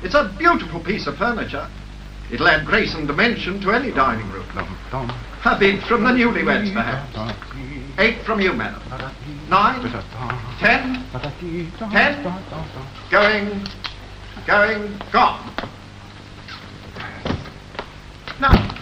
It's a beautiful piece of furniture. It'll add grace and dimension to any dining room. A bid from the newlyweds, perhaps. 8 from you, madam. 9, 10, 10. Going, gone. Now,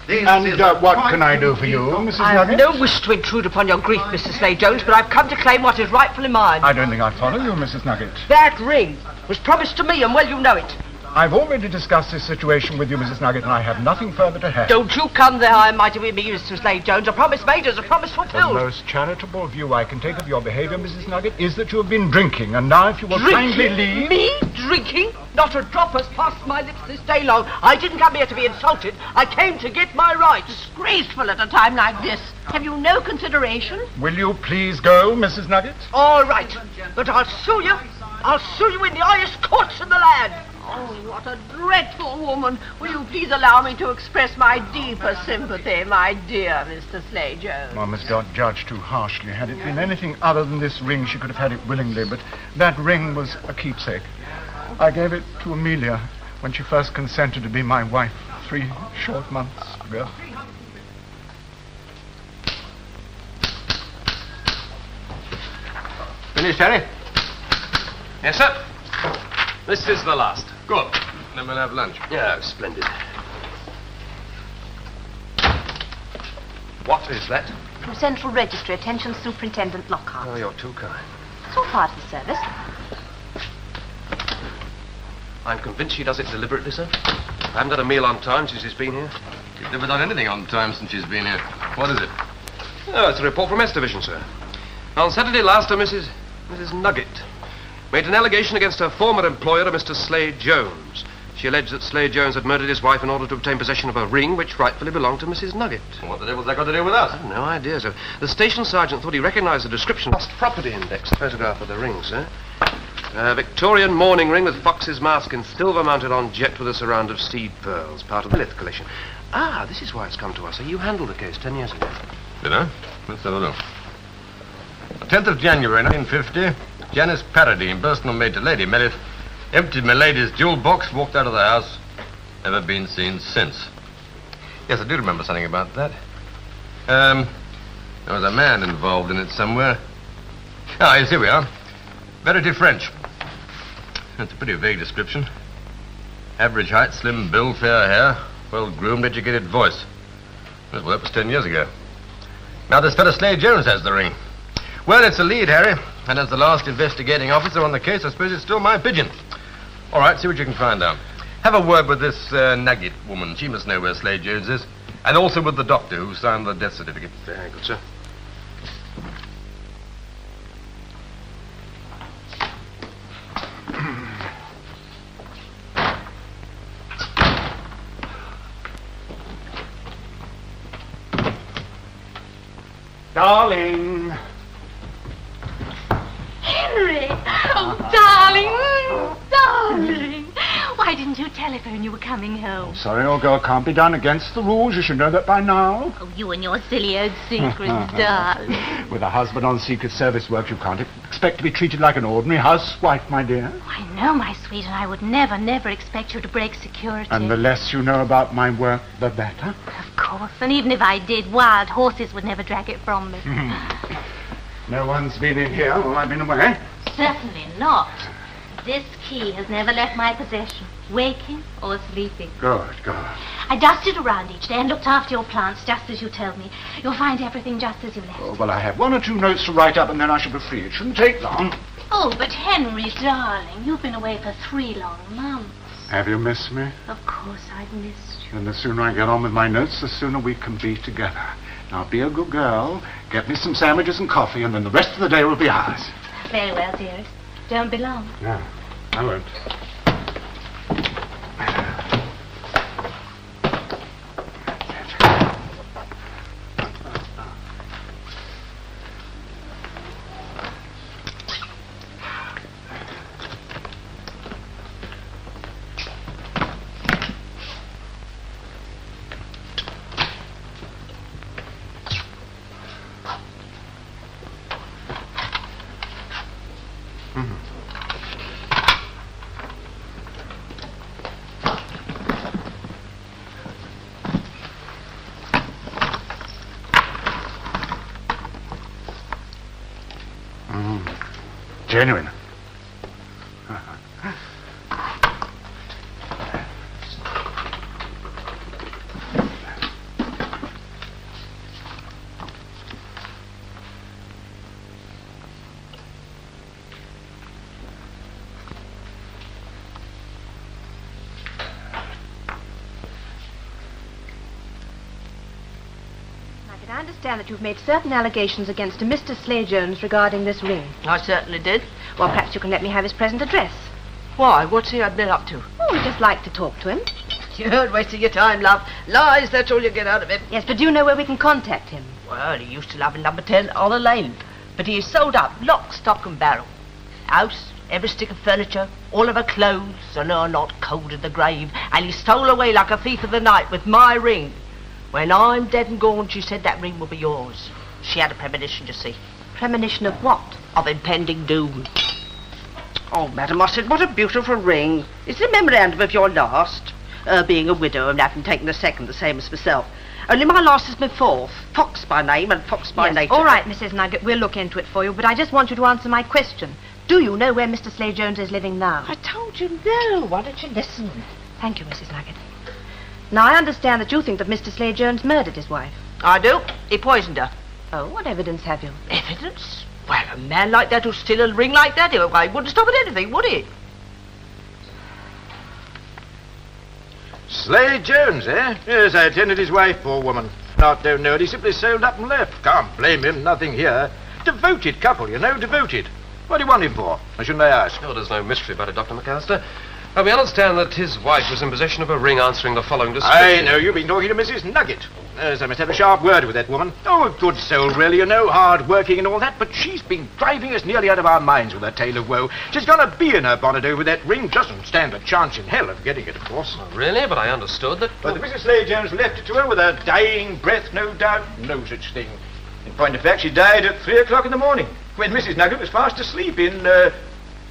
and what can I do for you, Mrs. I have Nugget? no wish to intrude upon your grief, Mr. Slade Jones, but I've come to claim what is rightfully mine. I don't think I follow you, Mrs. Nugget. That ring was promised to me, and well, you know it. I've already discussed this situation with you, Mrs. Nugget, and I have nothing further to add. Don't you come there, I might be Mr. Slade Jones. A promise made is a promise fulfilled. The most charitable view I can take of your behavior, Mrs. Nugget, is that you have been drinking, and now if you will kindly leave... Me? Drinking? Not a drop has passed my lips this day long. I didn't come here to be insulted. I came to get my rights. Disgraceful at a time like this. Have you no consideration? Will you please go, Mrs. Nugget? All right, but I'll sue you. I'll sue you in the highest courts in the land. Oh, what a dreadful woman. Will you please allow me to express my deepest sympathy, my dear Mr. Slade Jones? One must not judge too harshly. Had it been anything other than this ring, she could have had it willingly, but that ring was a keepsake. I gave it to Amelia when she first consented to be my wife 3 short months ago. Finished, Harry? Yes, sir. This is the last. Good. Then we'll have lunch. Yeah, splendid. What is that? From Central Registry, attention Superintendent Lockheart. Oh, you're too kind. It's all part of the service. I'm convinced she does it deliberately, sir. I haven't had a meal on time since she's been here. She's never done anything on time since she's been here. What is it? Oh, it's a report from S Division, sir. On Saturday last, Mrs. Nugget made an allegation against her former employer, Mr. Slade Jones. She alleged that Slade Jones had murdered his wife in order to obtain possession of a ring which rightfully belonged to Mrs. Nugget. What the devil's that got to do with us? I've no idea, sir. The station sergeant thought he recognized the description. Lost property index, a photograph of the ring, sir. A Victorian mourning ring with fox's mask in silver mounted on jet with a surround of seed pearls, part of the Lilith collection. Ah, this is why it's come to us, sir. You handled the case 10 years ago. Did I? Let's have a look. The 10th of January, 1950, Janice Paradine, personal maid to Lady Meredith, emptied my lady's jewel box, walked out of the house, never been seen since. Yes, I do remember something about that. There was a man involved in it somewhere. Ah, yes, here we are. Verity French. That's a pretty vague description. Average height, slim build, fair hair, well-groomed, educated voice. Well, that was 10 years ago. Now this fellow Slade Jones has the ring. Well, it's a lead, Harry. And as the last investigating officer on the case, I suppose it's still my pigeon. All right, see what you can find out. Have a word with this Nugget woman. She must know where Slade Jones is. And also with the doctor who signed the death certificate. Very good, sir. Darling. Henry! Oh, darling! Darling! Why didn't you telephone you were coming home? Sorry, old girl, can't be done against the rules. You should know that by now. Oh, you and your silly old secrets, darling. With a husband on Secret Service work, you can't expect to be treated like an ordinary housewife, my dear. Oh, I know, my sweet, and I would never expect you to break security. And the less you know about my work, the better. Of course, and even if I did, wild horses would never drag it from me. No one's been in here while I've been away. Certainly not. This key has never left my possession, waking or sleeping. Good. I dusted around each day and looked after your plants just as you told me. You'll find everything just as you left. Oh, well, I have 1 or 2 notes to write up and then I shall be free. It shouldn't take long. Oh, but Henry, darling, you've been away for 3 long months. Have you missed me? Of course I've missed you. And the sooner I get on with my notes, the sooner we can be together. Now, be a good girl, get me some sandwiches and coffee, and then the rest of the day will be ours. Very well, dearest. Don't be long. No, I won't. Genuine. I understand that you've made certain allegations against a Mr. Slade Jones regarding this ring. I certainly did. Well, perhaps you can let me have his present address. Why? What's he been up to? Oh, we'd just like to talk to him. You're wasting your time, love. Lies, that's all you get out of him. Yes, but do you know where we can contact him? Well, he used to live in number 10 on a lane. But he's sold up, lock, stock and barrel. House, every stick of furniture, all of her clothes, and her not cold in the grave. And he stole away like a thief of the night with my ring. When I'm dead and gone, she said that ring will be yours. She had a premonition, you see. Premonition of what? Of impending doom. Oh, madam, I said, what a beautiful ring. It's a memorandum of your last. Being a widow and having taken the second, the same as myself. Only my last is my fourth. Fox by name and Fox by nature. All right, Mrs. Nugget, we'll look into it for you, but I just want you to answer my question. Do you know where Mr. Slade Jones is living now? I told you no. Why don't you listen? Thank you, Mrs. Nugget. Now, I understand that you think that Mr. Slade Jones murdered his wife. I do. He poisoned her. Oh, what evidence have you? Evidence? Well, a man like that who'll steal a ring like that, he wouldn't stop at anything, would he? Slade Jones, eh? Yes, I attended his wife, poor woman. Don't know it. He simply sold up and left. Can't blame him. Nothing here. Devoted couple, you know, devoted. What do you want him for? Or shouldn't I ask? Oh, there's no mystery about it, Dr. McAllister. We understand that his wife was in possession of a ring answering the following description. I know. You've been talking to Mrs. Nugget. I must have a sharp word with that woman. Oh, a good soul, really, you know, hard-working and all that, but she's been driving us nearly out of our minds with her tale of woe. She's got a bee in her bonnet over that ring. Doesn't stand a chance in hell of getting it, of course. Oh, really? But I understood that... But Mrs. Slade Jones left it to her with her dying breath, no doubt. No such thing. In point of fact, she died at 3 o'clock in the morning, when Mrs. Nugget was fast asleep in,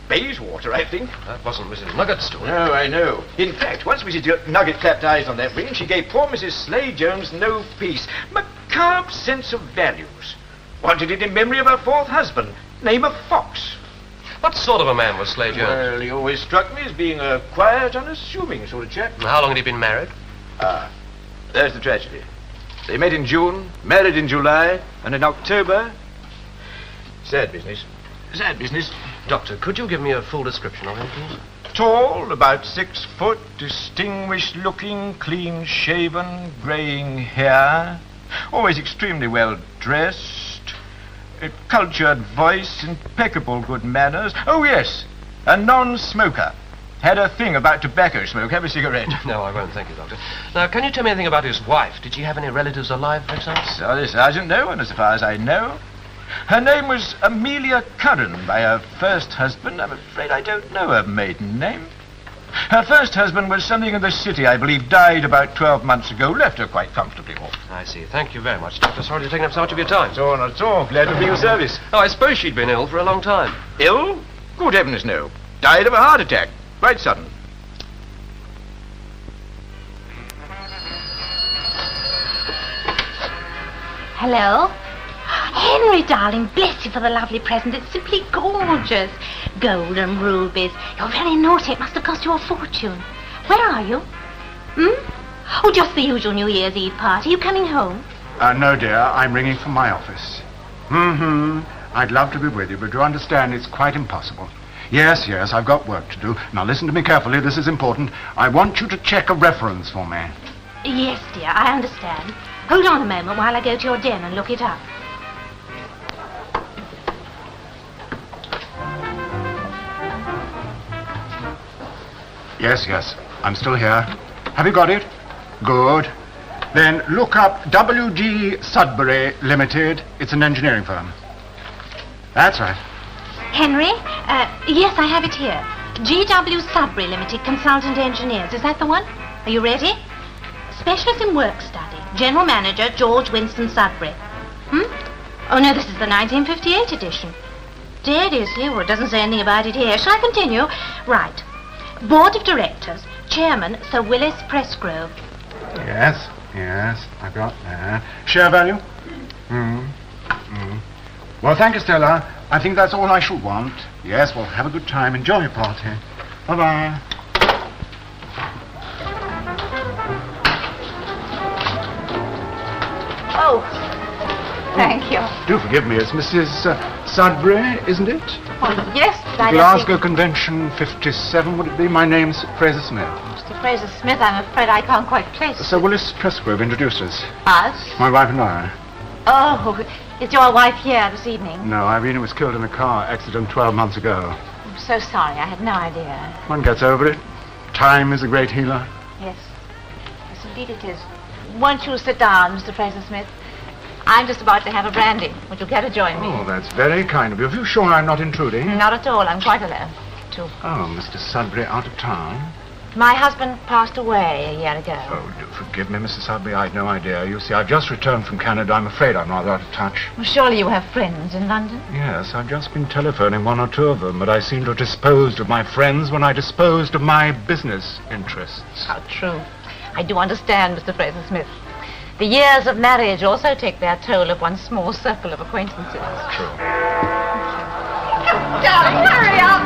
Bayswater, I think. That wasn't Mrs. Nugget's story. No, I know. In fact, once Mrs. Nugget clapped eyes on that ring, she gave poor Mrs. Slade Jones no peace. Macabre sense of values. Wanted it in memory of her fourth husband, name of Fox. What sort of a man was Slade Jones? Well, he always struck me as being a quiet, unassuming sort of chap. How long had he been married? There's the tragedy. They met in June, married in July, and in October... Sad business. Sad business. Doctor, could you give me a full description of him, please? Tall, about 6 foot, distinguished looking, clean shaven, greying hair, always extremely well dressed, a cultured voice, impeccable good manners. Oh, yes, a non-smoker. Had a thing about tobacco smoke. Have a cigarette. No, I won't, thank you, Doctor. Now, can you tell me anything about his wife? Did she have any relatives alive, for example? Sorry, Sergeant, no one, as far as I know. Her name was Amelia Curran by her first husband. I'm afraid I don't know her maiden name. Her first husband was something in the city, I believe, died about 12 months ago. Left her quite comfortably off. I see. Thank you very much, Doctor. Sorry to have taken up so much of your time. Not at all. Glad to be of service. Oh, I suppose she'd been ill for a long time. Ill? Good heavens, no. Died of a heart attack. Quite sudden. Hello? Henry, darling, bless you for the lovely present. It's simply gorgeous. Gold and rubies. You're very naughty. It must have cost you a fortune. Where are you? Oh, just the usual New Year's Eve party. Are you coming home? No, dear. I'm ringing from my office. I'd love to be with you, but you understand it's quite impossible. Yes, I've got work to do. Now, listen to me carefully. This is important. I want you to check a reference for me. Yes, dear, I understand. Hold on a moment while I go to your den and look it up. Yes. I'm still here. Have you got it? Good. Then look up W.G. Sudbury Limited. It's an engineering firm. That's right. Henry? Yes, I have it here. G.W. Sudbury Limited, Consultant Engineers. Is that the one? Are you ready? Specialist in work study. General Manager, George Winston Sudbury. Oh, no, this is the 1958 edition. Seriously? Well, it doesn't say anything about it here. Shall I continue? Right. Board of Directors. Chairman, Sir Willis Presgrove. Yes, I've got that. Share value? Well, thank you, Stella. I think that's all I shall want. Yes, well, have a good time. Enjoy your party. Bye-bye. Oh, thank you. Do forgive me. It's Mrs. Sudbury, isn't it? Oh, yes, but I don't Glasgow think... Convention 57, would it be? My name's Fraser Smith. Mr. Fraser Smith, I'm afraid I can't quite place Sir Willis Presgrove introduced us. us. My wife and I. Oh, is your wife here this evening? No, Irene was killed in a car accident 12 months ago. I'm so sorry, I had no idea. One gets over it. Time is a great healer. Yes. Yes, indeed it is. Won't you sit down, Mr. Fraser Smith? I'm just about to have a brandy. Would you care to join me? Oh, that's very kind of you. Are you sure I'm not intruding? Not at all. I'm quite alone, too. Oh, Mr. Sudbury out of town? My husband passed away a year ago. Oh, do forgive me, Mrs. Sudbury. I'd no idea. You see, I've just returned from Canada. I'm afraid I'm rather out of touch. Well, surely you have friends in London? Yes, I've just been telephoning one or two of them, but I seem to have disposed of my friends when I disposed of my business interests. How true. I do understand, Mr. Fraser Smith. The years of marriage also take their toll of one's small circle of acquaintances. True. Darling, hurry up!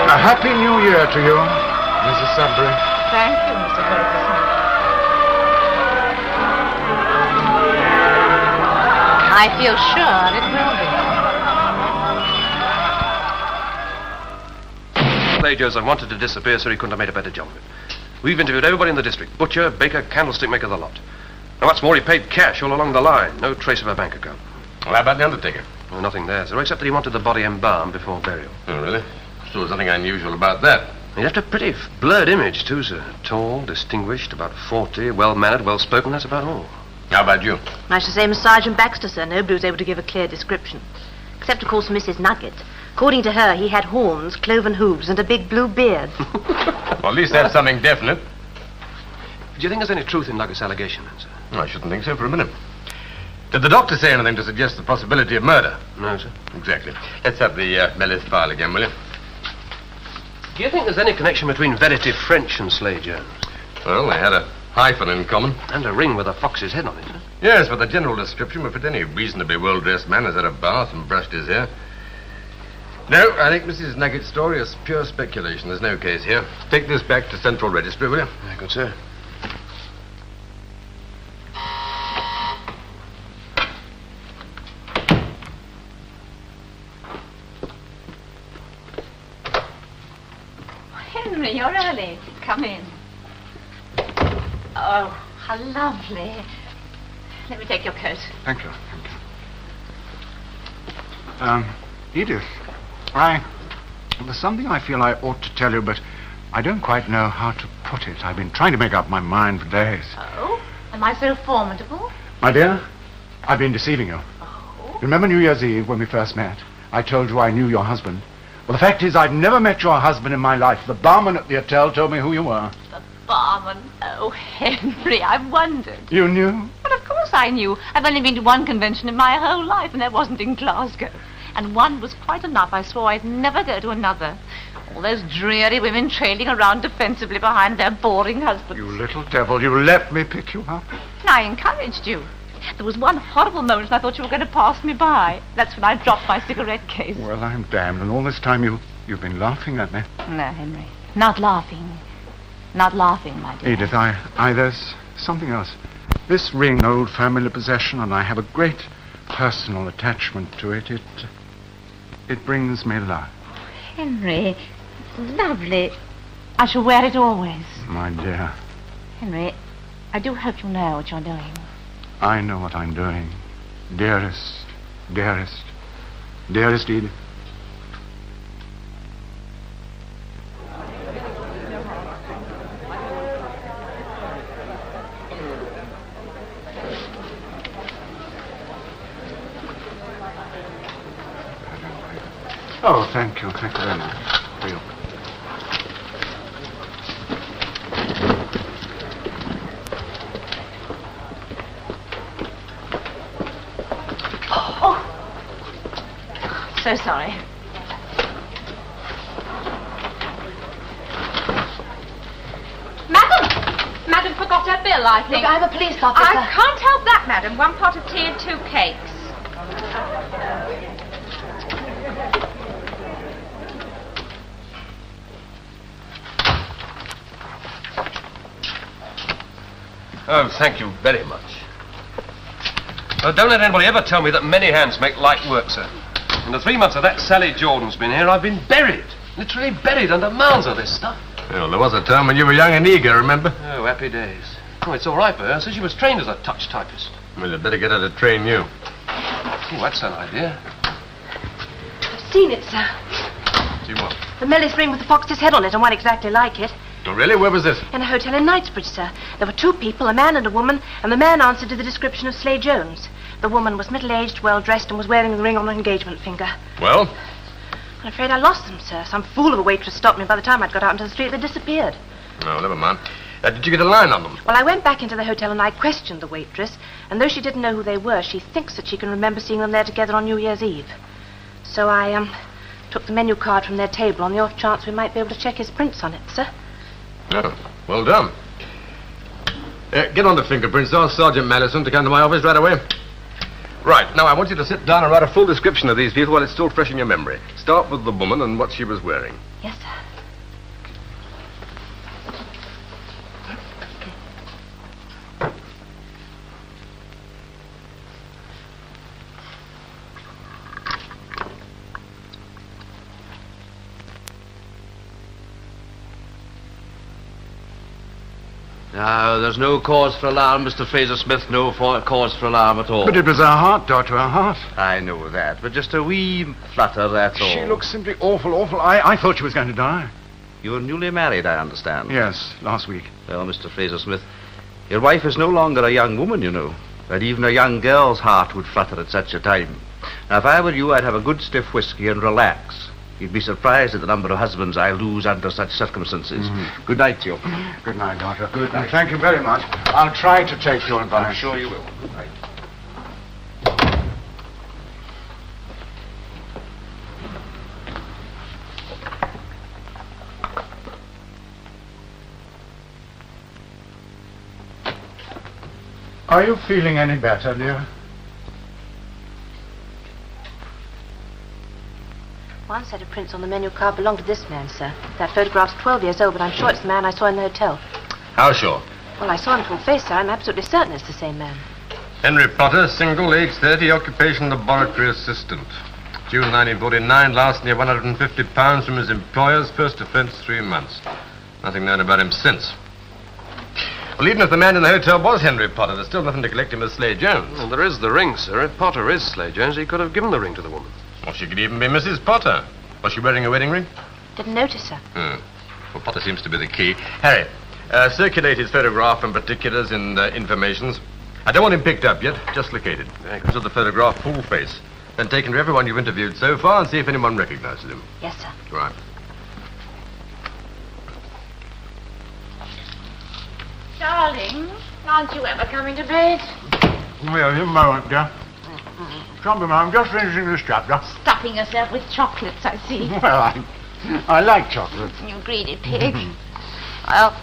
A happy new year to you, Mrs. Sudbury. Thank you, Mr. Fraser Smith. I feel sure it will be. Clay Joseph wanted to disappear, so he couldn't have made a better job of it. We've interviewed everybody in the district. Butcher, baker, candlestick maker, the lot. And what's more, he paid cash all along the line. No trace of a bank account. Well, how about the undertaker? Well, nothing there, sir, except that he wanted the body embalmed before burial. Oh, really? So there's nothing unusual about that. He left a pretty blurred image, too, sir. Tall, distinguished, about 40, well-mannered, well-spoken, that's about all. How about you? Much the same as Sergeant Baxter, sir. Nobody was able to give a clear description. Except, of course, Mrs. Nugget. According to her, he had horns, cloven hooves, and a big blue beard. Well, at least that's something definite. Do you think there's any truth in Nugget's allegation, then, sir? I shouldn't think so for a minute. Did the doctor say anything to suggest the possibility of murder? No, sir. Exactly. Let's have the Mellis file again, will you? Do you think there's any connection between Verity French and Slade Jones? Well, they had a hyphen in common. And a ring with a fox's head on it, sir? Yes, but the general description would fit any reasonably well-dressed man who's had a bath and brushed his hair. No, I think Mrs. Nugget's story is pure speculation. There's no case here. Take this back to Central Registry, will you? Very good, sir. Henry, you're early. Come in. Oh, how lovely. Let me take your coat. Thank you. Edith, there's something I feel I ought to tell you, but I don't quite know how to put it. I've been trying to make up my mind for days. Oh? Am I so formidable? My dear, I've been deceiving you. Oh? Remember New Year's Eve when we first met? I told you I knew your husband. Well, the fact is I've never met your husband in my life. The barman at the hotel told me who you were. The barman? Oh, Henry, I've wondered. You knew? Well, of course I knew. I've only been to one convention in my whole life, and that wasn't in Glasgow. And one was quite enough. I swore I'd never go to another. All those dreary women trailing around defensively behind their boring husbands. You little devil, you let me pick you up. And I encouraged you. There was one horrible moment when I thought you were going to pass me by. That's when I dropped my cigarette case. Well, I'm damned. And all this time you've been laughing at me. No, Henry. Not laughing. Not laughing, my dear. Edith, there's something else. This ring, old family possession, and I have a great personal attachment to it. It brings me luck. Henry, it's lovely. I shall wear it always. My dear. Henry, I do hope you know what you're doing. I know what I'm doing. Dearest, dearest, dearest Edith. Oh, thank you. Thank you very much. For you. Oh. So sorry. Madam, forgot her bill, I think. Look, I'm a police officer. I can't help that, madam. 1 pot of tea and 2 cakes. Oh, thank you very much. Oh, don't let anybody ever tell me that many hands make light work, sir. In the 3 months that Sally Jordan's been here, I've been buried. Literally buried under mounds of this stuff. Well, there was a time when you were young and eager, remember? Oh, happy days. Oh, it's all right for her, so she was trained as a touch typist. Well, you'd better get her to train you. Oh, that's an idea. I've seen it, sir. See what? The Mellis ring with the fox's head on it and one exactly like it. Oh, really? Where was this? In a hotel in Knightsbridge, sir. There were 2 people, a man and a woman, and the man answered to the description of Slade Jones. The woman was middle-aged, well-dressed, and was wearing the ring on her engagement finger. Well? I'm afraid I lost them, sir. Some fool of a waitress stopped me. By the time I'd got out into the street, they disappeared. No, never mind. Did you get a line on them? Well, I went back into the hotel and I questioned the waitress, and though she didn't know who they were, she thinks that she can remember seeing them there together on New Year's Eve. So I, took the menu card from their table on the off chance we might be able to check his prints on it, sir. Oh, well done. Get on the fingerprints. Ask Sergeant Madison to come to my office right away. Right, now I want you to sit down and write a full description of these people while it's still fresh in your memory. Start with the woman and what she was wearing. Yes, sir. No, there's no cause for alarm, Mr. Fraser-Smith. No cause for alarm at all. But it was her heart, Doctor, her heart. I know that, but just a wee flutter, that's all. She looks simply awful, awful. I thought she was going to die. You're newly married, I understand. Yes, last week. Well, Mr. Fraser-Smith, your wife is no longer a young woman, you know. And even a young girl's heart would flutter at such a time. Now, if I were you, I'd have a good stiff whiskey and relax. You'd be surprised at the number of husbands I lose under such circumstances. Mm-hmm. Good night to you. Good night, Doctor. Good night. Thank you very much. I'll try to take your advice. I'm sure you will. Good night. Are you feeling any better, dear? One set of prints on the menu card belonged to this man, sir. That photograph's 12 years old, but I'm sure it's the man I saw in the hotel. How sure? Well, I saw him full face, sir. I'm absolutely certain it's the same man. Henry Potter, single, age 30, occupation laboratory assistant. June 1949, last near £150 from his employers, first offence 3 months. Nothing known about him since. Well, even if the man in the hotel was Henry Potter, there's still nothing to connect him with Slade Jones. Well, there is the ring, sir. If Potter is Slade Jones, he could have given the ring to the woman. Or she could even be Mrs. Potter. Was she wearing a wedding ring? Didn't notice, sir. Well, Potter seems to be the key. Harry, circulate his photograph and particulars in informations. I don't want him picked up yet, just located. Consider the photograph full face. Then taken to everyone you've interviewed so far and see if anyone recognizes him. Yes, sir. Right. Darling, aren't you ever coming to bed? Oh, yes, a moment, dear. Come on, I'm just finishing this chapter. Stuffing yourself with chocolates, I see. Well, I like chocolate. You greedy pig. Well,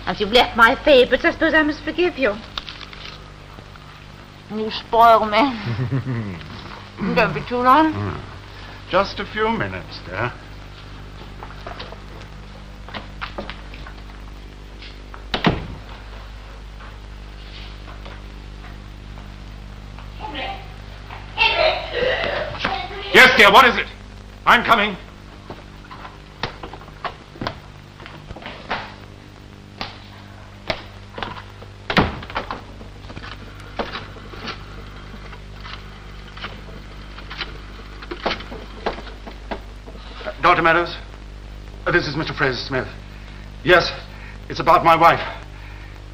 as you've left my favourites, I suppose I must forgive you. You spoil me. Don't be too long. Just a few minutes, dear. Yes, dear, what is it? I'm coming. Dr. Meadows, this is Mr. Fraser-Smith. Yes, it's about my wife.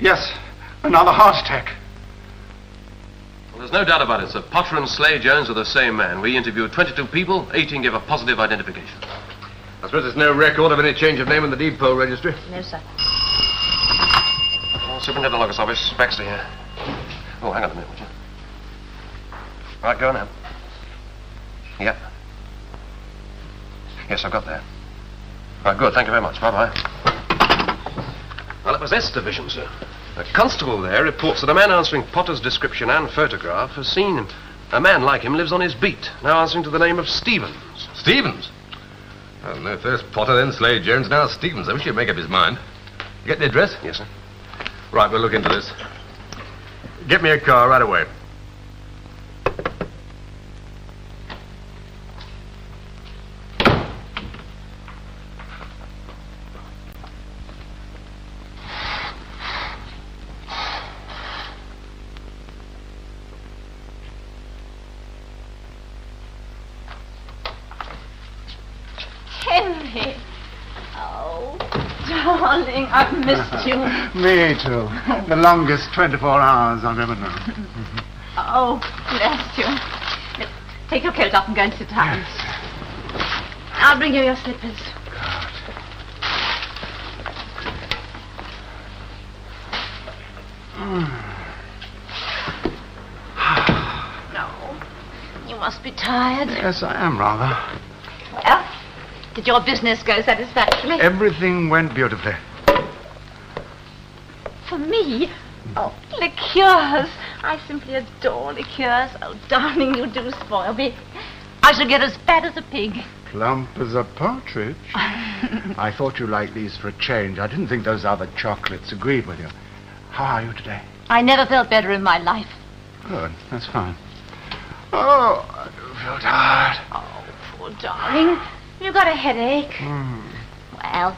Yes, another heart attack. Well, there's no doubt about it, sir. Potter and Slade Jones are the same man. We interviewed 22 people, 18 gave a positive identification. I suppose there's no record of any change of name in the depot registry? No, sir. Oh, Superintendent Lockehart's office, Baxter here. Oh, hang on a minute, would you? Right, go now. Yep. Yes, I've got that. Right, good, thank you very much. Bye-bye. Well, it was this division, sir. A constable there reports that a man answering Potter's description and photograph has seen him. A man like him lives on his beat, now answering to the name of Stevens. Stevens? I don't know, first Potter, then Slade Jones, now Stevens. I wish he'd make up his mind. You get the address? Yes, sir. Right, we'll look into this. Get me a car right away. Henry. Oh, darling, I've missed you. Me too. The longest 24 hours I've ever known. Oh, bless you. Take your coat off and go and sit down. Yes. I'll bring you your slippers. No. You must be tired. Yes, I am rather. Well, did your business go satisfactorily? Everything went beautifully. For me? Oh, liqueurs. I simply adore liqueurs. Oh, darling, you do spoil me. I shall get as fat as a pig. Plump as a partridge. I thought you liked these for a change. I didn't think those other chocolates agreed with you. How are you today? I never felt better in my life. Good, that's fine. Oh, I do feel tired. Oh, poor darling. You got a headache. Well,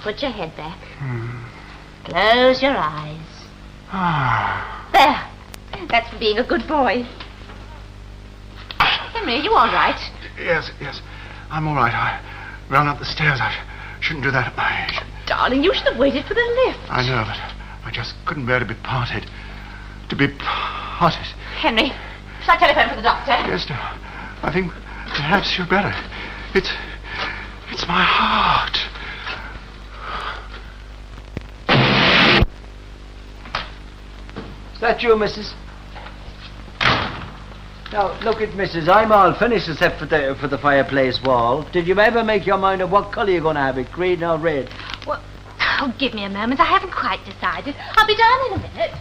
put your head back. Close your eyes. There. That's for being a good boy. Henry, are you all right? Yes, I'm all right. I ran up the stairs. I shouldn't do that at my age. Darling, you should have waited for the lift. I know, but I just couldn't bear to be parted. To be parted. Henry, shall I telephone for the doctor? Yes, dear. I think perhaps you'd better. It's my heart. Is that you, missus? Now, look at missus. I'm all finished except for the fireplace wall. Did you ever make your mind up what colour you're going to have it, green or red? Well, oh, give me a moment. I haven't quite decided. I'll be down in a minute.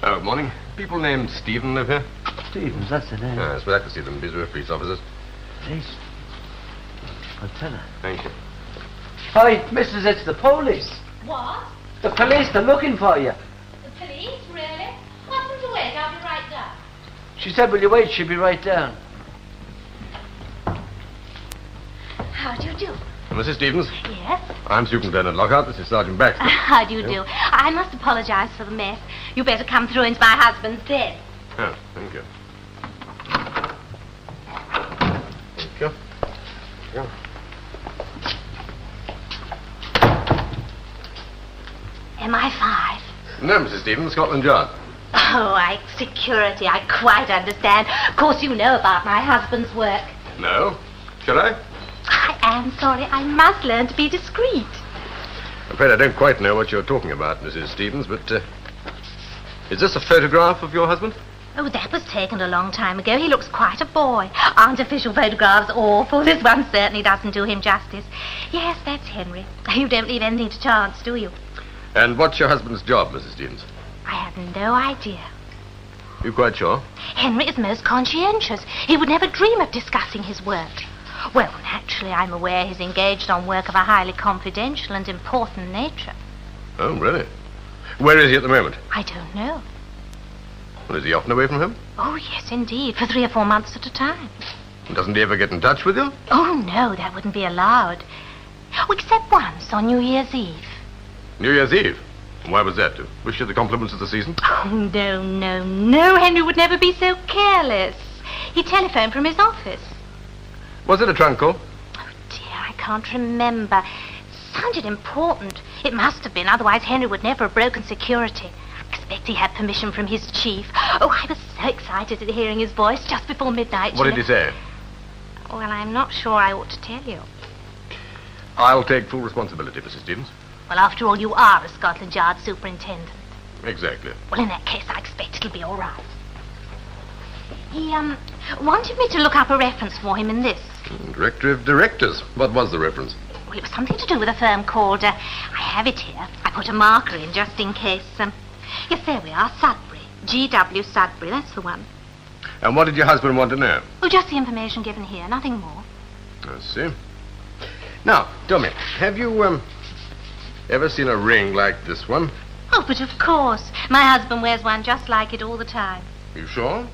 Oh, morning. People named Stephen live here? Stevens, that's the name. Yes, we'd like to see them. These are police officers. Police? I'll tell her. Thank you. Hi, missus, it's the police. What? The police, they're looking for you. The police? Really? Ask them to wait. I'll be right down. She said, will you wait? She'll be right down. How do you do? Mrs. Stevens? Yes? I'm Superintendent Lockhart. This is Sergeant Baxter. How do you do? I must apologize for the mess. You better come through into my husband's den. Oh, thank you. Thank you. Yeah. MI5. No, Mrs. Stevens, Scotland Yard. Oh, security. I quite understand. Of course, you know about my husband's work. No? Should I? I am sorry. I must learn to be discreet. I'm afraid I don't quite know what you're talking about, Mrs. Stevens, but, is this a photograph of your husband? Oh, that was taken a long time ago. He looks quite a boy. Aren't official photographs awful? This one certainly doesn't do him justice. Yes, that's Henry. You don't leave anything to chance, do you? And what's your husband's job, Mrs. Stevens? I have no idea. You quite sure? Henry is most conscientious. He would never dream of discussing his work. Well, naturally, I'm aware he's engaged on work of a highly confidential and important nature. Oh, really? Where is he at the moment? I don't know. Well, is he often away from home? Oh, yes, indeed, for 3 or 4 months at a time. Doesn't he ever get in touch with you? Oh, no, that wouldn't be allowed. Oh, except once on New Year's Eve. New Year's Eve? And why was that? To wish you the compliments of the season? Oh, no. Henry would never be so careless. He telephoned from his office. Was it a trunk call? Oh, dear, I can't remember. It sounded important. It must have been, otherwise Henry would never have broken security. I expect he had permission from his chief. Oh, I was so excited at hearing his voice just before midnight. What did he say? Well, I'm not sure I ought to tell you. I'll take full responsibility, Mrs. Stevens. Well, after all, you are a Scotland Yard superintendent. Exactly. Well, in that case, I expect it'll be all right. He, wanted me to look up a reference for him in this. Director of Directors. What was the reference? Well, it was something to do with a firm called, I have it here. I put a marker in just in case. Yes, there we are, Sudbury. G.W. Sudbury, that's the one. And what did your husband want to know? Oh, just the information given here, nothing more. I see. Now, tell me, have you, ever seen a ring like this one? Oh, but of course. My husband wears one just like it all the time. You sure?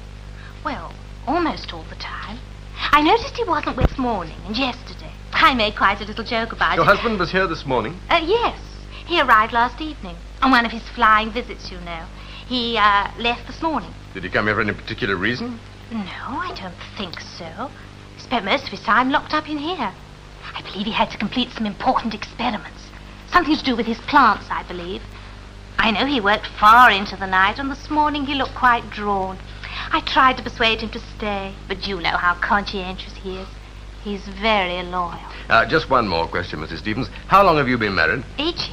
Well, almost all the time. I noticed he wasn't with this morning and yesterday. I made quite a little joke about Your it. husband was here this morning? Yes. He arrived last evening on one of his flying visits, you know. He, left this morning. Did he come here for any particular reason? No, I don't think so. He spent most of his time locked up in here. I believe he had to complete some important experiments. Something to do with his plants, I believe. I know he worked far into the night, and this morning he looked quite drawn. I tried to persuade him to stay, but you know how conscientious he is. He's very loyal. Just one more question, Mrs. Stevens. How long have you been married? 8 years.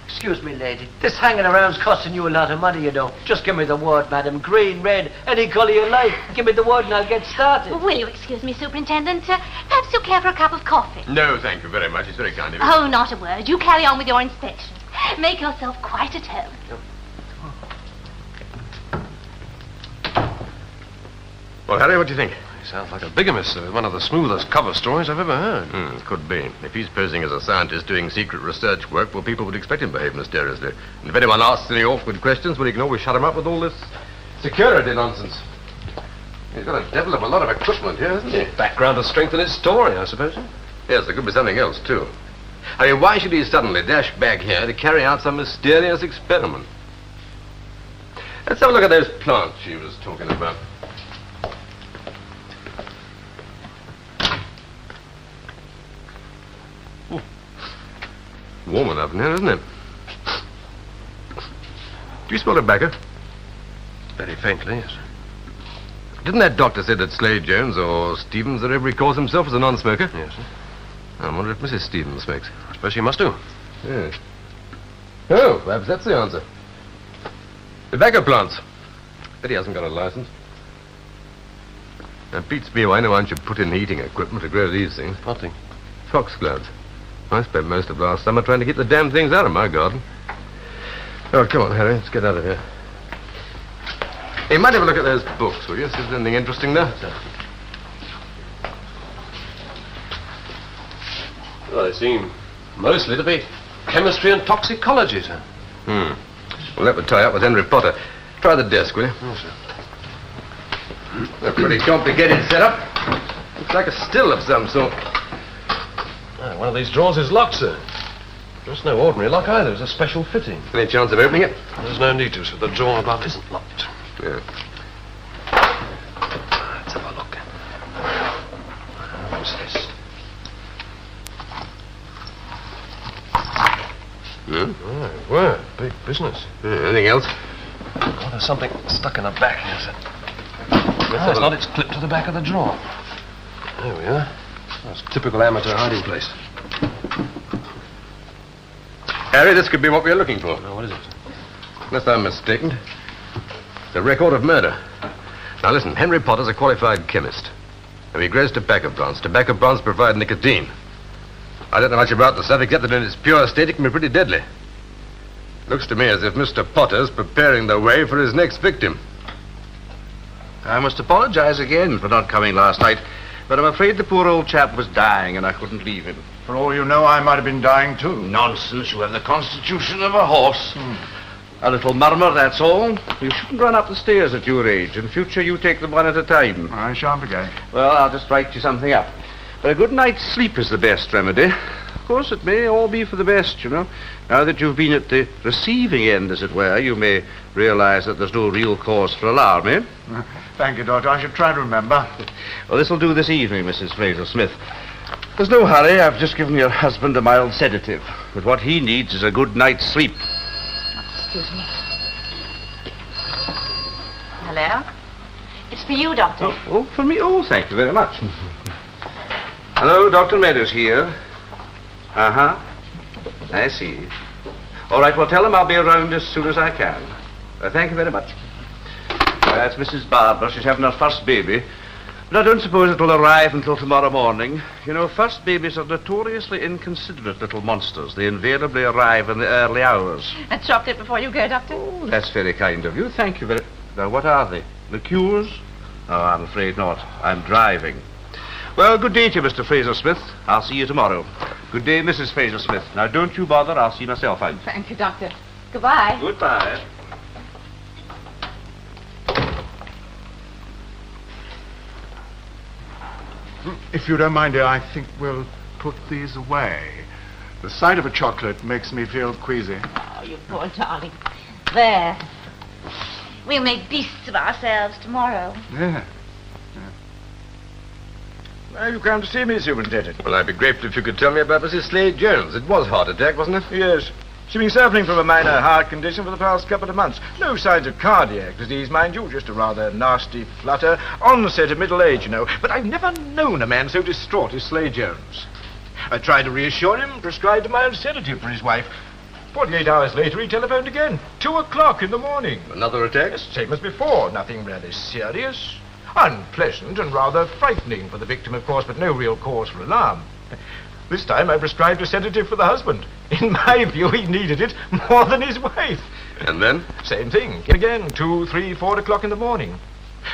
Excuse me, lady. This hanging around's costing you a lot of money, you know. Just give me the word, madam. Green, red, any colour you like. Give me the word and I'll get started. Will you excuse me, Superintendent? Perhaps you'll care for a cup of coffee? No, thank you very much. It's very kind of you. Oh, not a word. You carry on with your inspection. Make yourself quite at home. Well, Harry, what do you think? He sounds like a bigamist, sir. One of the smoothest cover stories I've ever heard. Could be. If he's posing as a scientist doing secret research work, well, people would expect him to behave mysteriously. And if anyone asks any awkward questions, well, he can always shut him up with all this security nonsense. He's got a devil of a lot of equipment here, hasn't he? Background to strengthen his story, I suppose. Yes, there could be something else, too. I mean, why should he suddenly dash back here to carry out some mysterious experiment? Let's have a look at those plants she was talking about. Warm enough in here, isn't it? Do you smell tobacco? Very faintly, yes. Didn't that doctor say that Slade Jones or Stevens or whatever he calls himself was a non-smoker? Yes, sir. I wonder if Mrs. Stevens smokes. I suppose she must do. Yes. Oh, perhaps that's the answer. Tobacco plants. Bet he hasn't got a license. Now, beats me why no one should put in heating equipment to grow these things. What thing? Foxgloves. I spent most of last summer trying to keep the damn things out of my garden. Oh, come on, Harry. Let's get out of here. Hey, you might have a look at those books, will you? See if there's anything interesting there. Well, they seem mostly to be chemistry and toxicology, sir. Well, that would tie up with Henry Potter. Try the desk, will you? Yes, sir. A pretty complicated setup. Looks like a still of some sort. One of these drawers is locked, sir. There's no ordinary lock either. It's a special fitting. Any chance of opening it? There's no need to, sir. The drawer above isn't locked. Yeah. Let's have a look. What's this? Oh, word. Big business. Anything else? Oh, there's something stuck in the back here, sir. No, it's not. It's clipped to the back of the drawer. There we are. That's a typical amateur hiding place. Harry, this could be what we're looking for. Now, what is it? Unless I'm mistaken. It's a record of murder. Now, listen, Henry Potter's a qualified chemist. And he grows tobacco plants. Tobacco plants provide nicotine. I don't know much about the stuff, except that in its pure state it can be pretty deadly. Looks to me as if Mr. Potter's preparing the way for his next victim. I must apologize again for not coming last night, but I'm afraid the poor old chap was dying and I couldn't leave him. For all you know, I might have been dying too. Nonsense. You have the constitution of a horse. A little murmur, that's all. You shouldn't run up the stairs at your age. In future, you take them one at a time. I shan't forget. Well, I'll just write you something up. But a good night's sleep is the best remedy. Of course, it may all be for the best, you know. Now that you've been at the receiving end, as it were, you may realize that there's no real cause for alarm, eh? Thank you, Doctor. I should try to remember. Well, this'll do this evening, Mrs. Fraser-Smith. There's no hurry. I've just given your husband a mild sedative. But what he needs is a good night's sleep. Excuse me. Hello? It's for you, Doctor. Oh, for me? Oh, thank you very much. Hello, Dr. Meadows here. Uh-huh. I see. All right, well, tell him I'll be around as soon as I can. Thank you very much. It's Mrs. Barber. She's having her first baby. But I don't suppose it'll arrive until tomorrow morning. You know, first babies are notoriously inconsiderate little monsters. They invariably arrive in the early hours. A chocolate before you go, Doctor? Oh, that's very kind of you. Thank you very... Now, what are they? Liqueurs? Oh, I'm afraid not. I'm driving. Well, good day to you, Mr. Fraser-Smith. I'll see you tomorrow. Good day, Mrs. Fraser-Smith. Now, don't you bother. I'll see myself out. Thank you, Doctor. Goodbye. Goodbye. If you don't mind, dear, I think we'll put these away. The sight of a chocolate makes me feel queasy. Oh, you poor darling. There. We'll make beasts of ourselves tomorrow. Yeah. Have you come to see me, Superintendent? Well, I'd be grateful if you could tell me about Mrs. Slade Jones. It was heart attack, wasn't it? Yes. She's been suffering from a minor heart condition for the past couple of months. No signs of cardiac disease, mind you, just a rather nasty flutter. Onset of middle age, you know. But I've never known a man so distraught as Slade Jones. I tried to reassure him, prescribed a mild sedative for his wife. 48 hours later, he telephoned again. 2 o'clock in the morning. Another attack? Yes, same as before. Nothing really serious. Unpleasant and rather frightening for the victim, of course, but no real cause for alarm. This time I prescribed a sedative for the husband. In my view, he needed it more than his wife. And then? Same thing. Again, 2, 3, 4 o'clock in the morning.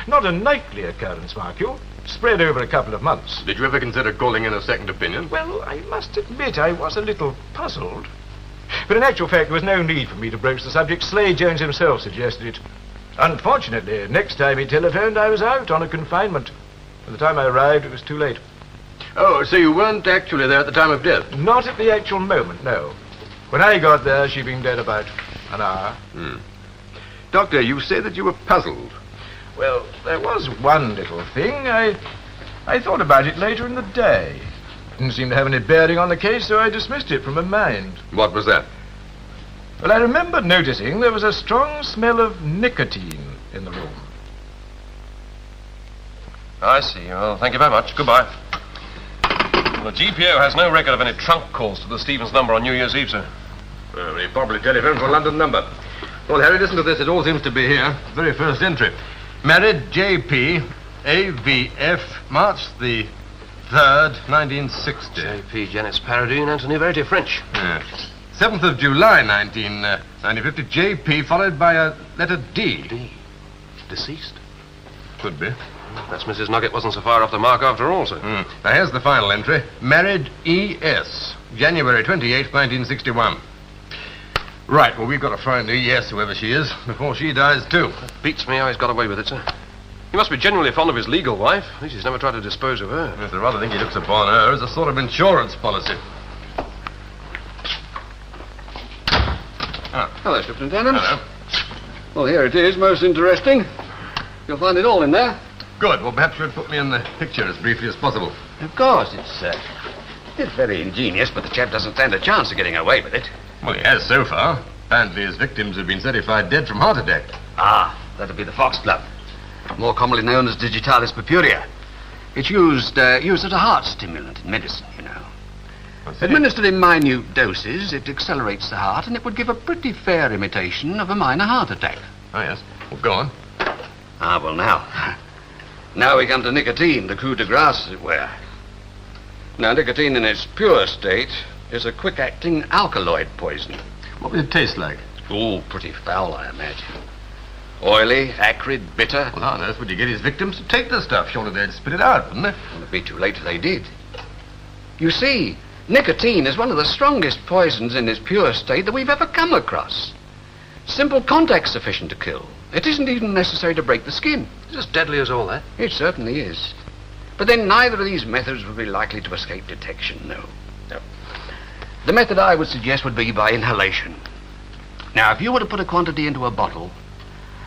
Not a nightly occurrence, mark you. Spread over a couple of months. Did you ever consider calling in a second opinion? Well, I must admit I was a little puzzled. But in actual fact, there was no need for me to broach the subject. Slade Jones himself suggested it. Unfortunately, next time he telephoned, I was out on a confinement. By the time I arrived, it was too late. Oh, so you weren't actually there at the time of death? Not at the actual moment, no. When I got there, she'd been dead about an hour. Doctor, you say that you were puzzled. Well, there was one little thing. I thought about it later in the day. Didn't seem to have any bearing on the case, so I dismissed it from my mind. What was that? Well, I remember noticing there was a strong smell of nicotine in the room. I see. Well, thank you very much. Goodbye. Well, the GPO has no record of any trunk calls to the Stevens number on New Year's Eve, sir. Well, he probably telephoned for a London number. Well, Harry, listen to this. It all seems to be here. Very first entry. Married J.P. AVF, March the 3rd, 1960. J.P. Janet's Paradine, Anthony Verity, French. Yeah. 7th of July, 1950, J.P. followed by a letter D. D. Deceased? Could be. That's Mrs. Nugget wasn't so far off the mark after all, sir. Now, here's the final entry. Married E.S., January 28th, 1961. Right, well, we've got to find E.S., whoever she is, before she dies, too. Beats me how he's got away with it, sir. He must be genuinely fond of his legal wife. At least he's never tried to dispose of her. Yes, I rather think he looks upon her as a sort of insurance policy. Hello, Superintendent. Hello. Well, here it is, most interesting. You'll find it all in there. Good. Well, perhaps you'd put me in the picture as briefly as possible. Of course, it's very ingenious, but the chap doesn't stand a chance of getting away with it. Well, he has so far. Apparently his victims have been certified dead from heart attack. Ah, that'd be the foxglove, more commonly known as digitalis purpurea. It's used as a heart stimulant in medicine, you know. Administered in minute doses, it accelerates the heart, and it would give a pretty fair imitation of a minor heart attack. Oh, yes. Well, go on. Ah, well, now. Now we come to nicotine, the coup de grace, as it were. Now, nicotine in its pure state is a quick-acting alkaloid poison. What would it taste like? Oh, pretty foul, I imagine. Oily, acrid, bitter. Well, how on earth would you get his victims to take the stuff? Surely they'd spit it out, wouldn't they? Well, it'd be too late if they did. You see, nicotine is one of the strongest poisons in its pure state that we've ever come across. Simple contact's sufficient to kill. It isn't even necessary to break the skin. It's as deadly as all that. It certainly is. But then neither of these methods would be likely to escape detection, no. The method I would suggest would be by inhalation. Now, if you were to put a quantity into a bottle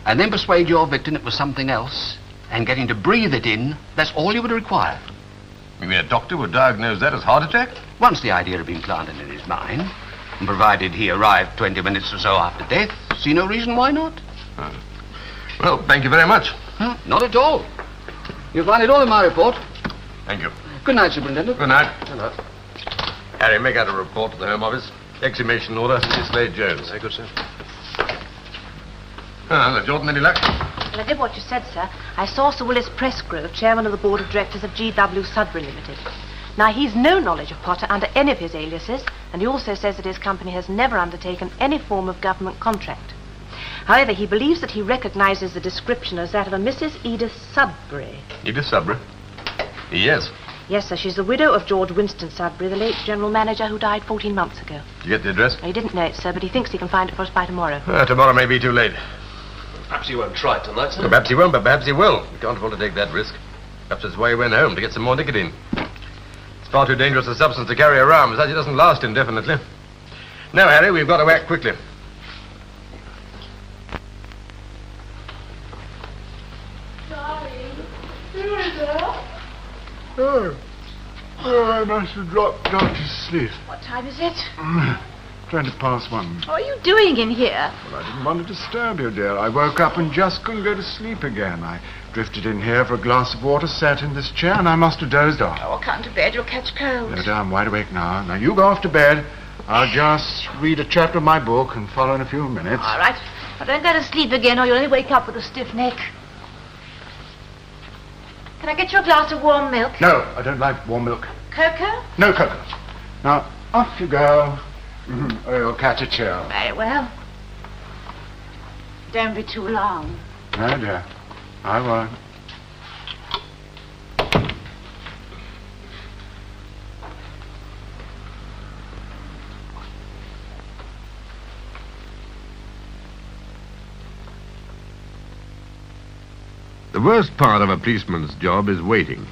and then persuade your victim it was something else and get him to breathe it in, that's all you would require. You mean a doctor would diagnose that as heart attack? Once the idea had been planted in his mind, and provided he arrived 20 minutes or so after death, see no reason why not. Well, thank you very much. Not at all. You'll find it all in my report. Thank you. Good night, Superintendent. Good night. Good night. Harry, make out a report to the Home Office. Exhumation order, Mrs. Slade Jones. Very good, sir. Hello, Jordan. Any luck? Well, I did what you said, sir. I saw Sir Willis Pressgrove, chairman of the board of directors of G.W. Sudbury Limited. Now, he's no knowledge of Potter under any of his aliases, and he also says that his company has never undertaken any form of government contract. However, he believes that he recognizes the description as that of a Mrs. Edith Sudbury. Edith Sudbury? Yes. Yes, sir. She's the widow of George Winston Sudbury, the late general manager who died 14 months ago. Did you get the address? He didn't know it, sir, but he thinks he can find it for us by tomorrow. Tomorrow may be too late. Perhaps you won't try it tonight, sir. Well, perhaps he won't, but perhaps he will. We can't afford to take that risk. Perhaps that's why he went home, to get some more nicotine. It's far too dangerous a substance to carry around, besides it doesn't last indefinitely. Now, Harry, we've got to act quickly. Oh, I must have dropped off to sleep. What time is it? 1:20. What are you doing in here? Well, I didn't want to disturb you, dear. I woke up and just couldn't go to sleep again. I drifted in here for a glass of water, sat in this chair, and I must have dozed off. Oh, come to bed. You'll catch cold. No, dear, I'm wide awake now. Now, you go off to bed. I'll just read a chapter of my book and follow in a few minutes. All right. But don't go to sleep again, or you'll only wake up with a stiff neck. Can I get you a glass of warm milk? No, I don't like warm milk. Cocoa? No cocoa. Now, off you go. Or you'll catch a chill. Very well. Don't be too long. No, dear. I won't. The worst part of a policeman's job is waiting.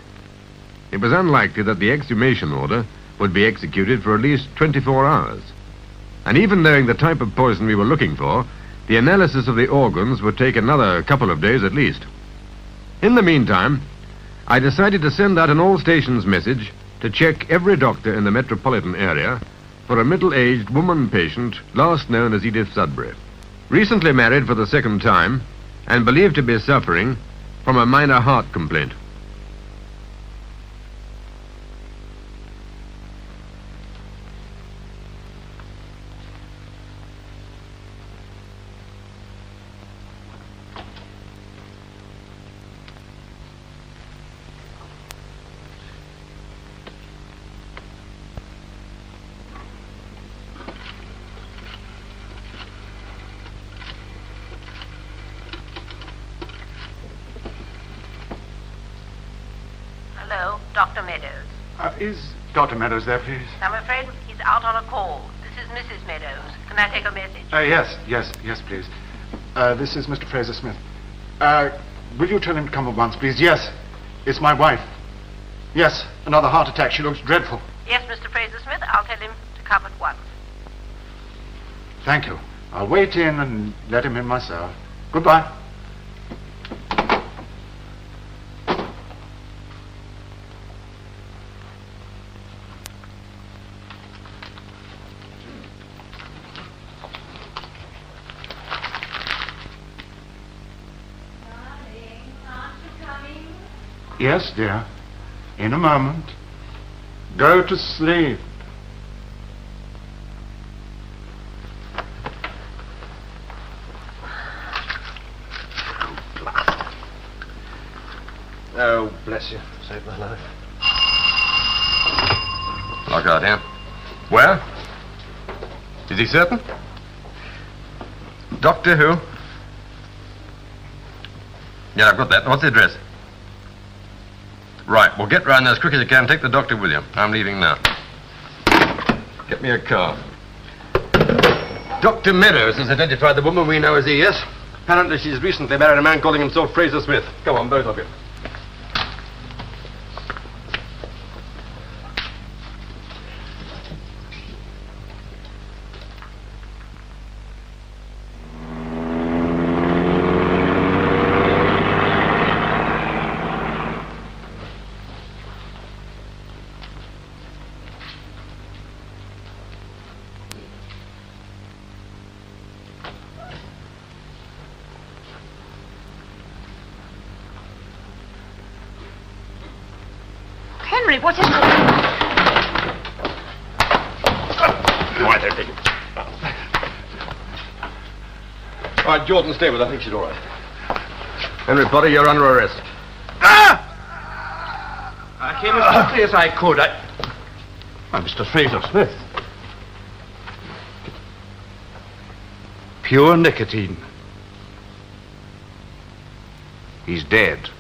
It was unlikely that the exhumation order would be executed for at least 24 hours. And even knowing the type of poison we were looking for, the analysis of the organs would take another couple of days at least. In the meantime, I decided to send out an all-stations message to check every doctor in the metropolitan area for a middle-aged woman patient last known as Edith Sudbury, recently married for the second time and believed to be suffering from a minor heart complaint. Hello, Dr. Meadows. Is Dr. Meadows there, please? I'm afraid he's out on a call. This is Mrs. Meadows. Can I take a message? Yes, please. This is Mr. Fraser Smith. Will you tell him to come at once, please? Yes, it's my wife. Yes, another heart attack. She looks dreadful. Yes, Mr. Fraser Smith. I'll tell him to come at once. Thank you. I'll wait in and let him in myself. Goodbye. Yes, dear. In a moment. Go to sleep. Oh, bless you. Saved my life. Lockhart here. Where? Is he certain? Doctor who? Yeah, I've got that. What's the address? Right, well, get round there as quick as you can. Take the doctor with you. I'm leaving now. Get me a car. Dr. Meadows has identified the woman we know as E.S. Apparently she's recently married a man calling himself Fraser Smith. Come on, both of you. Henry, what is it? Right there, take it. All right, Jordan, stay with her. I think she's all right. Henry Potter, you're under arrest. I came as quickly as I could. Mr. Fraser Smith. Pure nicotine. He's dead.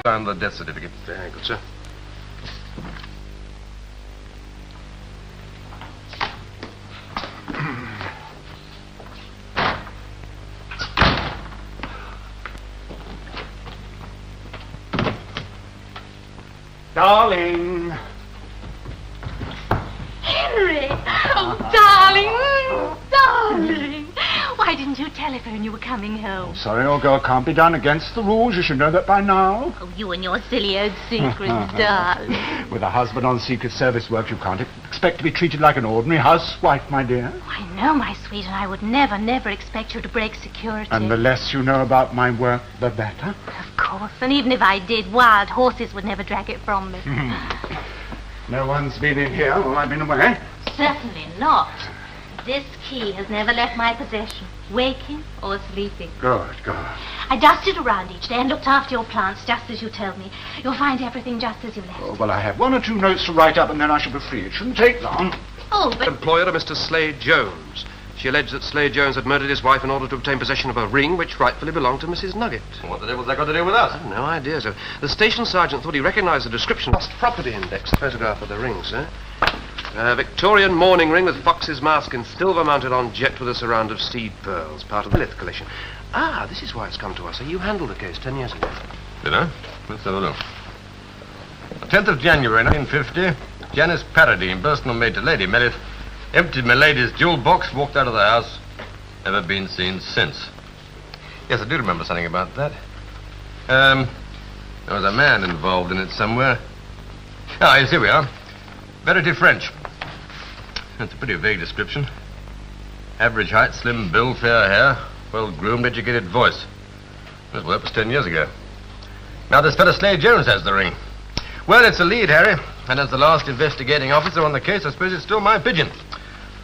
Sign the death certificate. Very good, sir. Darling. Henry! Oh, darling! Darling! Why didn't you telephone you were coming home? Sorry, old girl, can't be done against the rules. You should know that by now. Oh, you and your silly old secrets, darling. With a husband on Secret Service work, you can't expect to be treated like an ordinary housewife, my dear. Oh, I know, my sweet, and I would never, never expect you to break security. And the less you know about my work, the better. Of course, and even if I did, wild horses would never drag it from me. No one's been in here while I've been away. Certainly not. This key has never left my possession, waking or sleeping. Good, good. I dusted around each day and looked after your plants just as you told me. You'll find everything just as you left. Oh, well, I have 1 or 2 notes to write up and then I shall be free. It shouldn't take long. Oh, but... Employer of Mr. Slade Jones. She alleged that Slade Jones had murdered his wife in order to obtain possession of a ring which rightfully belonged to Mrs. Nugget. What the devil's that got to do with us? I've no idea, sir. The station sergeant thought he recognized the description. Lost property index, the photograph of the ring, sir. A Victorian mourning ring with fox's mask and silver mounted on jet with a surround of seed pearls, part of the Lith collection. Ah, this is why it's come to us. So you handled the case 10 years ago. Did I? Let's have a look. The 10th of January, 1950, Janice Paradine, personal maid to Lady Meredith, emptied my lady's jewel box, walked out of the house, never been seen since. Yes, I do remember something about that. There was a man involved in it somewhere. Ah, yes, here we are. Verity French. That's a pretty vague description. Average height, slim build, fair hair, well-groomed, educated voice. Well, that was 10 years ago. Now this fellow Slade Jones has the ring. Well, it's a lead, Harry. And as the last investigating officer on the case, I suppose it's still my pigeon.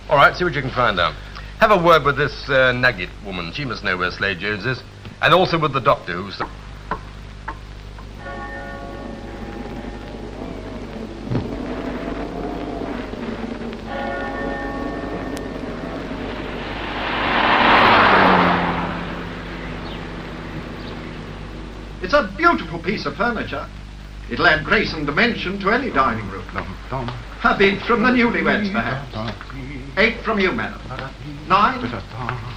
All right, see what you can find out. Have a word with this Nugget woman. She must know where Slade Jones is. And also with the doctor who's... It's a beautiful piece of furniture. It'll add grace and dimension to any dining room. A bid from the newlyweds, perhaps. 8 from you, madam. 9,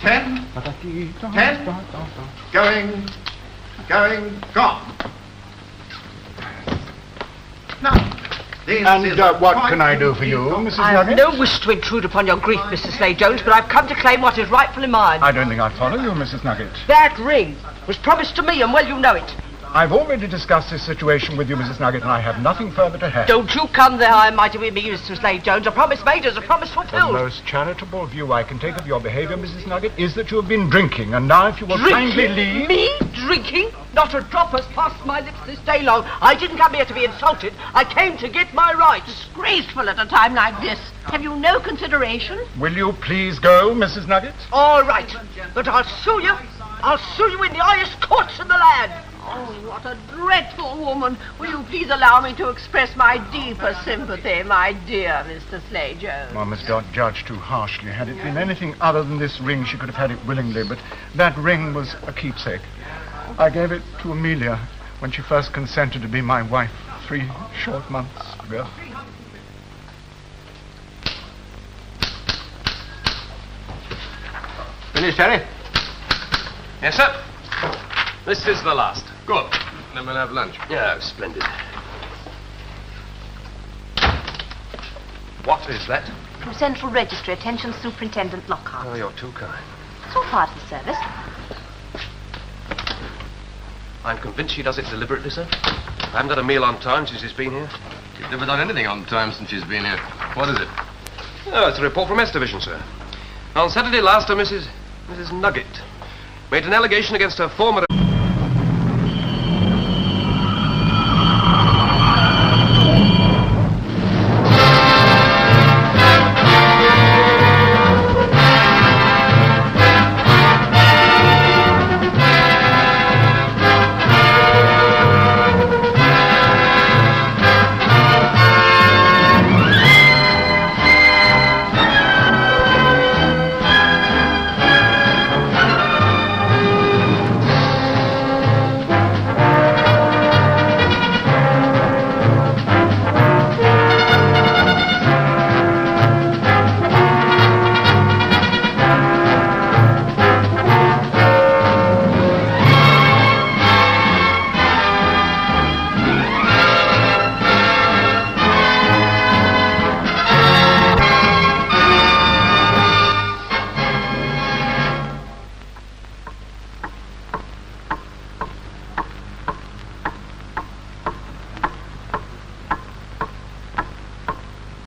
10, 10. Going, gone. Now, this is what can I do for you, Mrs. I have Nugget? no wish to intrude upon your grief, Mr. Slade Jones, but I've come to claim what is rightfully mine. I don't think I follow you, Mrs. Nugget. That ring was promised to me, and well, you know it. I've already discussed this situation with you, Mrs. Nugget, and I have nothing further to add. Don't you come there high and mighty with me, Mr. Slade Jones. A promise made is a promise The fulfilled. most charitable view I can take of your behavior, Mrs. Nugget, is that you have been drinking, and now if you will kindly leave... Me? Drinking? Not a drop has passed my lips this day long. I didn't come here to be insulted. I came to get my rights. Disgraceful at a time like this. Have you no consideration? Will you please go, Mrs. Nugget? All right, but I'll sue you. I'll sue you in the highest courts in the land. Oh, what a dreadful woman. Will you please allow me to express my deepest sympathy, my dear Mr. Slade-Jones? One must not judge too harshly. Had it been anything other than this ring, she could have had it willingly, but that ring was a keepsake. I gave it to Amelia when she first consented to be my wife 3 short months ago. Finished, Harry? Yes, sir. This is the last. Good. Then we'll have lunch. Yeah, splendid. What is that? From Central Registry, attention Superintendent Lockheart. Oh, you're too kind. It's all part of the service. I'm convinced she does it deliberately, sir. I haven't got a meal on time since she's been here. She's never done anything on time since she's been here. What is it? Oh, it's a report from S Division, sir. On Saturday last, Mrs. Nugget made an allegation against her former